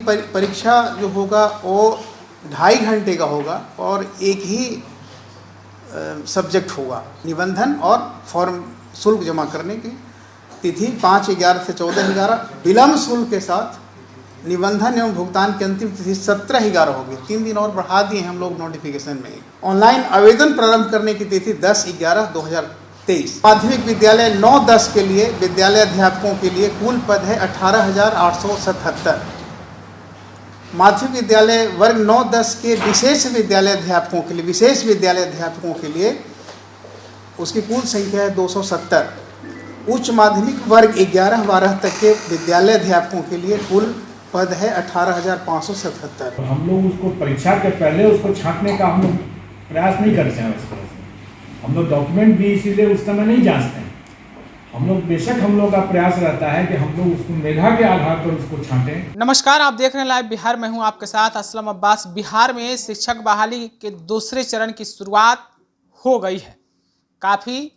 परीक्षा जो होगा वो 2.5 घंटे का होगा और एक ही सब्जेक्ट होगा, निबंधन और फॉर्म शुल्क जमा करने की तिथि 5/11 से 14/11, विलम्ब शुल्क के साथ निबंधन एवं भुगतान की अंतिम तिथि 17/11 होगी। 3 दिन और बढ़ा दिए हम लोग नोटिफिकेशन में। ऑनलाइन आवेदन प्रारंभ करने की तिथि 10/11/2023। माध्यमिक विद्यालय 9-10 के लिए विद्यालय अध्यापकों के लिए कुल पद है 18,877। माध्यमिक विद्यालय वर्ग 9-10 के विशेष विद्यालय अध्यापकों के लिए उसकी कुल संख्या है 270। उच्च माध्यमिक वर्ग 11-12 तक के विद्यालय अध्यापकों के लिए कुल पद है 18,577। हम लोग उसको परीक्षा के पहले उसको छांटने का हम लोग प्रयास नहीं करते हैं। इस तरह से हम लोग डॉक्यूमेंट भी इसीलिए उस समय नहीं जांचते हैं। हम लोग बेशक हम लोग का प्रयास रहता है कि हम लोग उसको मेधा के आधार पर उसको छांटें। नमस्कार, आप देख रहे हैं लाइव बिहार। मैं हूं आपके साथ असलम अब्बास। बिहार में शिक्षक बहाली के दूसरे चरण की शुरुआत हो गई है। काफ़ी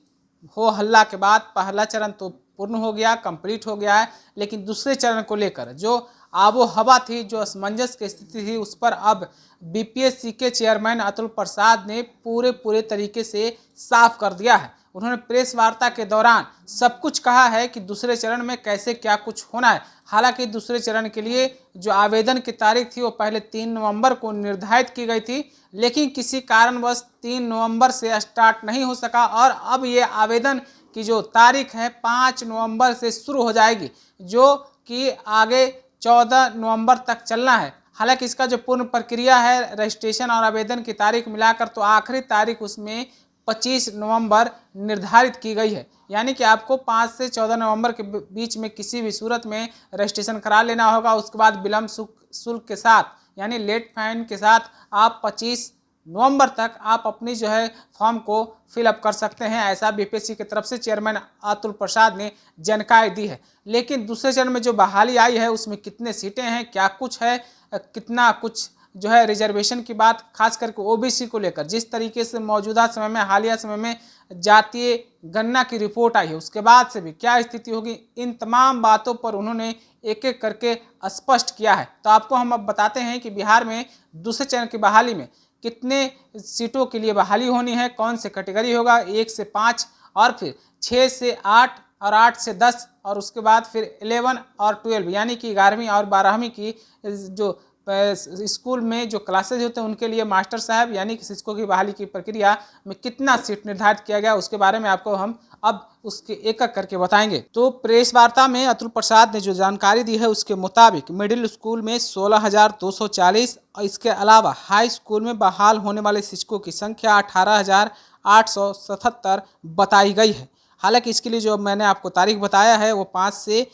हो हल्ला के बाद पहला चरण तो पूर्ण हो गया, कंप्लीट हो गया है, लेकिन दूसरे चरण को लेकर जो आबो हवा थी, जो असमंजस की स्थिति थी, उस पर अब बीपीएससी के चेयरमैन अतुल प्रसाद ने पूरे तरीके से साफ कर दिया है। उन्होंने प्रेस वार्ता के दौरान सब कुछ कहा है कि दूसरे चरण में कैसे क्या कुछ होना है। हालांकि दूसरे चरण के लिए जो आवेदन की तारीख थी वो पहले 3 नवंबर को निर्धारित की गई थी, लेकिन किसी कारणवश 3 नवंबर से स्टार्ट नहीं हो सका और अब ये आवेदन की जो तारीख है 5 नवंबर से शुरू हो जाएगी, जो कि आगे 14 नवंबर तक चलना है। हालांकि इसका जो पूर्ण प्रक्रिया है रजिस्ट्रेशन और आवेदन की तारीख मिलाकर, तो आखिरी तारीख उसमें 25 नवंबर निर्धारित की गई है। यानी कि आपको 5 से 14 नवंबर के बीच में किसी भी सूरत में रजिस्ट्रेशन करा लेना होगा। उसके बाद विलम्ब शुल्क के साथ यानी लेट फाइन के साथ आप 25 नवंबर तक आप अपनी जो है फॉर्म को फिलअप कर सकते हैं। ऐसा बीपीएससी की तरफ से चेयरमैन अतुल प्रसाद ने जानकारी दी है। लेकिन दूसरे चरण में जो बहाली आई है उसमें कितने सीटें हैं, क्या कुछ है, कितना कुछ जो है रिजर्वेशन की बात, खास करके ओबीसी को लेकर जिस तरीके से मौजूदा समय में हालिया समय में जातीय गणना की रिपोर्ट आई है, उसके बाद से भी क्या स्थिति होगी, इन तमाम बातों पर उन्होंने एक एक करके स्पष्ट किया है। तो आपको हम अब बताते हैं कि बिहार में दूसरे चरण की बहाली में कितने सीटों के लिए बहाली होनी है, कौन से कैटेगरी होगा, 1 से 5 और फिर 6 से 8 और 8 से 10 और उसके बाद फिर 11 और 12 यानी कि 11वीं और 12वीं की जो स्कूल में जो क्लासेज होते हैं उनके लिए मास्टर साहब यानी कि शिक्षकों की बहाली की प्रक्रिया में कितना सीट निर्धारित किया गया, उसके बारे में आपको हम अब उसके एक एक करके बताएंगे। तो प्रेस वार्ता में अतुल प्रसाद ने जो जानकारी दी है उसके मुताबिक मिडिल स्कूल में 16,240 और इसके अलावा हाई स्कूल में बहाल होने वाले शिक्षकों की संख्या 18,877 बताई गई है। हालांकि इसके लिए जो मैंने आपको तारीख बताया है वो 5 से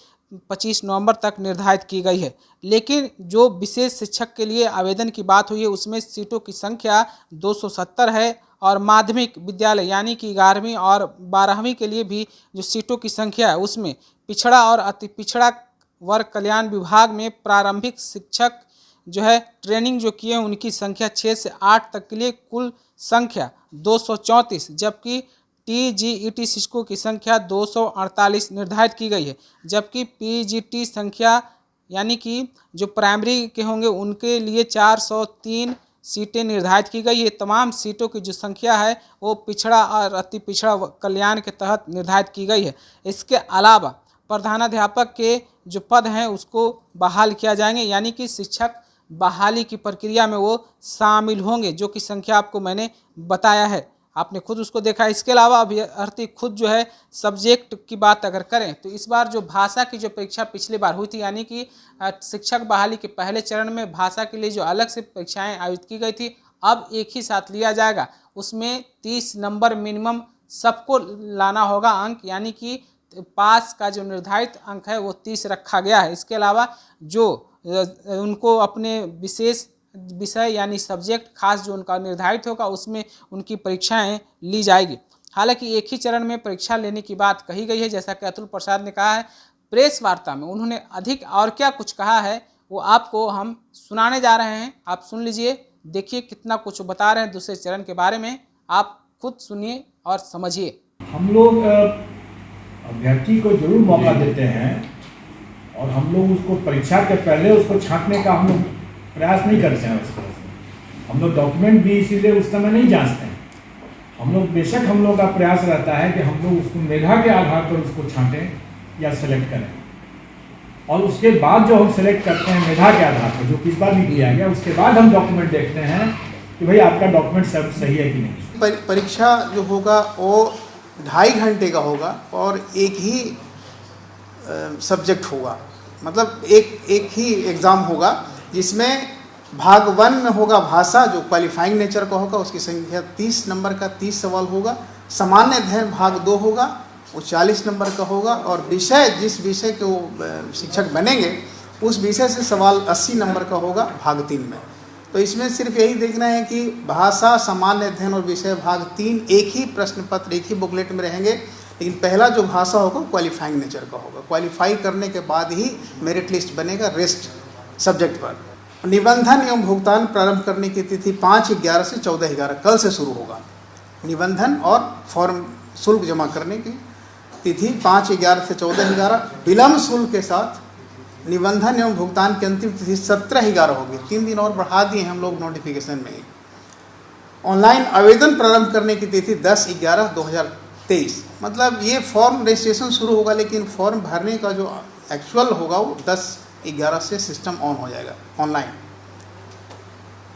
25 नवंबर तक निर्धारित की गई है। लेकिन जो विशेष शिक्षक के लिए आवेदन की बात हुई है उसमें सीटों की संख्या 270 है और माध्यमिक विद्यालय यानी कि 11वीं और 12वीं के लिए भी जो सीटों की संख्या है उसमें पिछड़ा और अति पिछड़ा वर्ग कल्याण विभाग में प्रारंभिक शिक्षक जो है ट्रेनिंग जो किए उनकी संख्या 6 से 8 तक के लिए कुल संख्या 234, जबकि टीजीईटी शिक्षकों की संख्या 248 निर्धारित की गई है। जबकि पीजीटी संख्या यानी कि जो प्राइमरी के होंगे उनके लिए 403 सीटें निर्धारित की गई है। तमाम सीटों की जो संख्या है वो पिछड़ा और अति पिछड़ा कल्याण के तहत निर्धारित की गई है। इसके अलावा प्रधानाध्यापक के जो पद हैं उसको बहाल किया जाएंगे, यानी कि शिक्षक बहाली की प्रक्रिया में वो शामिल होंगे, जो कि संख्या आपको मैंने बताया है, आपने खुद उसको देखा है। इसके अलावा अभ्यर्थी खुद जो है सब्जेक्ट की बात अगर करें तो इस बार जो भाषा की जो परीक्षा पिछली बार हुई थी, यानी कि शिक्षक बहाली के पहले चरण में भाषा के लिए जो अलग से परीक्षाएं आयोजित की गई थी, अब एक ही साथ लिया जाएगा। उसमें 30 नंबर मिनिमम सबको लाना होगा अंक, यानी कि पास का जो निर्धारित अंक है वो 30 रखा गया है। इसके अलावा जो उनको अपने विशेष विषय यानी सब्जेक्ट खास जो उनका निर्धारित होगा उसमें उनकी परीक्षाएं ली जाएगी। हालांकि एक ही चरण में परीक्षा लेने की बात कही गई है, जैसा कि अतुल प्रसाद ने कहा है। प्रेस वार्ता में उन्होंने अधिक और क्या कुछ कहा है वो आपको हम सुनाने जा रहे हैं, आप सुन लीजिए, देखिए कितना कुछ बता रहे हैं दूसरे चरण के बारे में, आप खुद सुनिए और समझिए। हम लोग अभ्यर्थी को जरूर मौका देते हैं और हम लोग उसको परीक्षा के पहले उसको छांटने का हम लोग प्रयास नहीं करते हैं। उस तरह से हम लोग डॉक्यूमेंट भी इसीलिए उस समय नहीं जांचते हैं। हम लोग बेशक हम लोग का प्रयास रहता है कि हम लोग उसको मेधा के आधार पर उसको छांटें या सेलेक्ट करें, और उसके बाद जो हम सेलेक्ट करते हैं मेधा के आधार पर, जो पिछला भी दिया गया, उसके बाद हम डॉक्यूमेंट देखते हैं कि भाई आपका डॉक्यूमेंट सब सही है कि नहीं। परीक्षा जो होगा वो 2.5 घंटे का होगा और एक ही सब्जेक्ट होगा, मतलब एक ही एग्ज़ाम होगा, जिसमें भाग 1 में होगा भाषा, जो क्वालिफाइंग नेचर का होगा, उसकी संख्या 30 नंबर का 30 सवाल होगा। सामान्य अध्ययन भाग 2 होगा, वो 40 नंबर का होगा, और विषय जिस विषय के वो शिक्षक बनेंगे उस विषय से सवाल 80 नंबर का होगा भाग 3 में। तो इसमें सिर्फ यही देखना है कि भाषा, सामान्य अध्ययन और विषय भाग 3 एक ही प्रश्न पत्र, एक ही बुकलेट में रहेंगे, लेकिन पहला जो भाषा होगा क्वालिफाइंग नेचर का होगा। क्वालिफाई करने के बाद ही मेरिट लिस्ट बनेगा रेस्ट सब्जेक्ट पर। निबंधन एवं भुगतान प्रारंभ करने की तिथि 5/11 से 14/11 कल से शुरू होगा। निबंधन और फॉर्म शुल्क जमा करने की तिथि 5/11 से 14/11, विलम्ब शुल्क के साथ निबंधन एवं भुगतान की अंतिम तिथि 17/11 होगी। 3 दिन और बढ़ा दिए हम लोग नोटिफिकेशन में। ऑनलाइन आवेदन प्रारंभ करने की तिथि 10/11/2023, मतलब ये फॉर्म रजिस्ट्रेशन शुरू होगा, लेकिन फॉर्म भरने का जो एक्चुअल होगा वो 10/11 से सिस्टम ऑन हो जाएगा।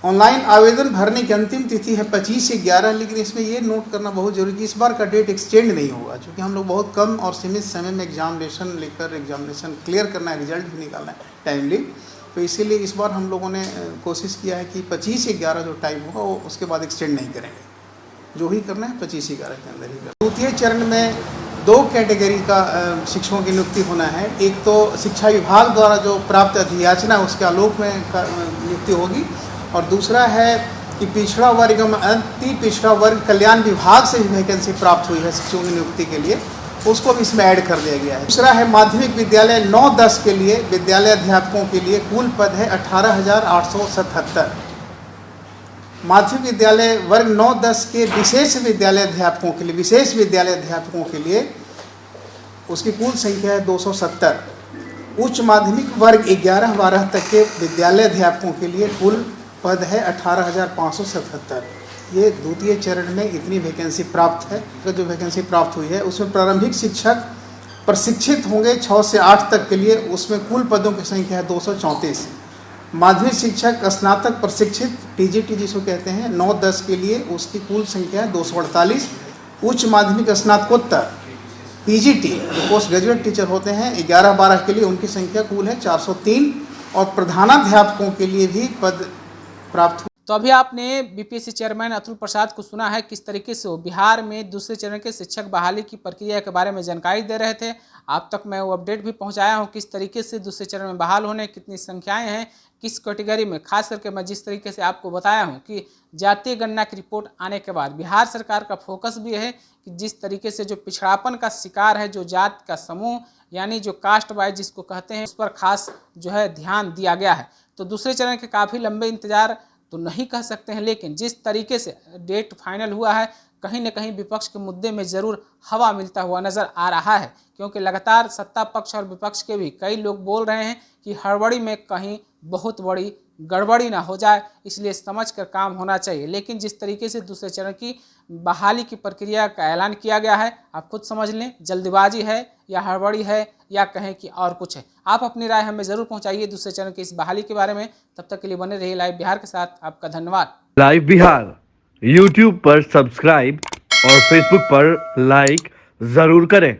ऑनलाइन आवेदन भरने की अंतिम तिथि है 25/11, लेकिन इसमें ये नोट करना बहुत जरूरी कि इस बार का डेट एक्सटेंड नहीं होगा, क्योंकि हम लोग बहुत कम और सीमित समय में एग्जामिनेशन लेकर एग्जामिनेशन क्लियर करना है, रिजल्ट भी निकालना है टाइमली। तो इसीलिए इस बार हम लोगों ने कोशिश किया है कि 25/11 जो टाइम होगा वो उसके बाद एक्सटेंड नहीं करेंगे, जो ही करना है 25/11 के अंदर ही करना। द्वितीय चरण में 2 कैटेगरी का शिक्षकों की नियुक्ति होना है। एक तो शिक्षा विभाग द्वारा जो प्राप्त अधियाचना है उसके आलोक में नियुक्ति होगी, और दूसरा है कि पिछड़ा वर्ग एवं अति पिछड़ा वर्ग कल्याण विभाग से भी वैकेंसी प्राप्त हुई है शिक्षकों की नियुक्ति के लिए, उसको भी इसमें ऐड कर दिया गया है। दूसरा है माध्यमिक विद्यालय 9-10 के लिए विद्यालय अध्यापकों के लिए कुल पद है 18,877। माध्यमिक विद्यालय वर्ग 9-10 के विशेष विद्यालय अध्यापकों के लिए, विशेष विद्यालय अध्यापकों के लिए उसकी कुल संख्या है 270। उच्च माध्यमिक वर्ग 11-12 तक के विद्यालय अध्यापकों के लिए कुल पद है 18,577। ये द्वितीय चरण में इतनी वैकेंसी प्राप्त है। तो जो वैकेंसी प्राप्त हुई है उसमें प्रारंभिक शिक्षक प्रशिक्षित होंगे 6 से 8 तक के लिए, उसमें कुल पदों की संख्या है 234। माध्यमिक शिक्षक स्नातक प्रशिक्षित टीजीटी जिसको कहते हैं 9-10 के लिए, उसकी कुल संख्या है 248। उच्च माध्यमिक स्नातकोत्तर पीजीटी जो पोस्ट ग्रेजुएट टीचर होते हैं 11-12 के लिए, उनकी संख्या कुल है 403, और प्रधानाध्यापकों के लिए भी पद प्राप्त। तो अभी आपने बीपीएससी चेयरमैन अतुल प्रसाद को सुना है, किस तरीके से वो बिहार में दूसरे चरण के शिक्षक बहाली की प्रक्रिया के बारे में जानकारी दे रहे थे। आप तक मैं वो अपडेट भी पहुंचाया हूं, किस तरीके से दूसरे चरण में बहाल होने कितनी संख्याएं हैं, किस कैटेगरी में। खास करके मैं जिस तरीके से आपको बताया हूं कि जातीय गणना की रिपोर्ट आने के बाद बिहार सरकार का फोकस भी है कि जिस तरीके से जो पिछड़ापन का शिकार है, जो जात का समूह यानी जो कास्ट वाइज जिसको कहते हैं, उस पर खास जो है ध्यान दिया गया है। तो दूसरे चरण के काफ़ी लंबे इंतजार तो नहीं कह सकते हैं, लेकिन जिस तरीके से डेट फाइनल हुआ है, कहीं न कहीं विपक्ष के मुद्दे में ज़रूर हवा मिलता हुआ नज़र आ रहा है, क्योंकि लगातार सत्ता पक्ष और विपक्ष के भी कई लोग बोल रहे हैं कि हड़बड़ी में कहीं बहुत बड़ी गड़बड़ी ना हो जाए, इसलिए समझ कर काम होना चाहिए। लेकिन जिस तरीके से दूसरे चरण की बहाली की प्रक्रिया का ऐलान किया गया है, आप खुद समझ लें, जल्दबाजी है या हड़बड़ी है या कहें कि और कुछ है। आप अपनी राय हमें ज़रूर पहुंचाइए दूसरे चरण की इस बहाली के बारे में। तब तक के लिए बने रहिए लाइव बिहार के साथ। आपका धन्यवाद। लाइव बिहार यूट्यूब पर सब्सक्राइब और फेसबुक पर लाइक ज़रूर करें।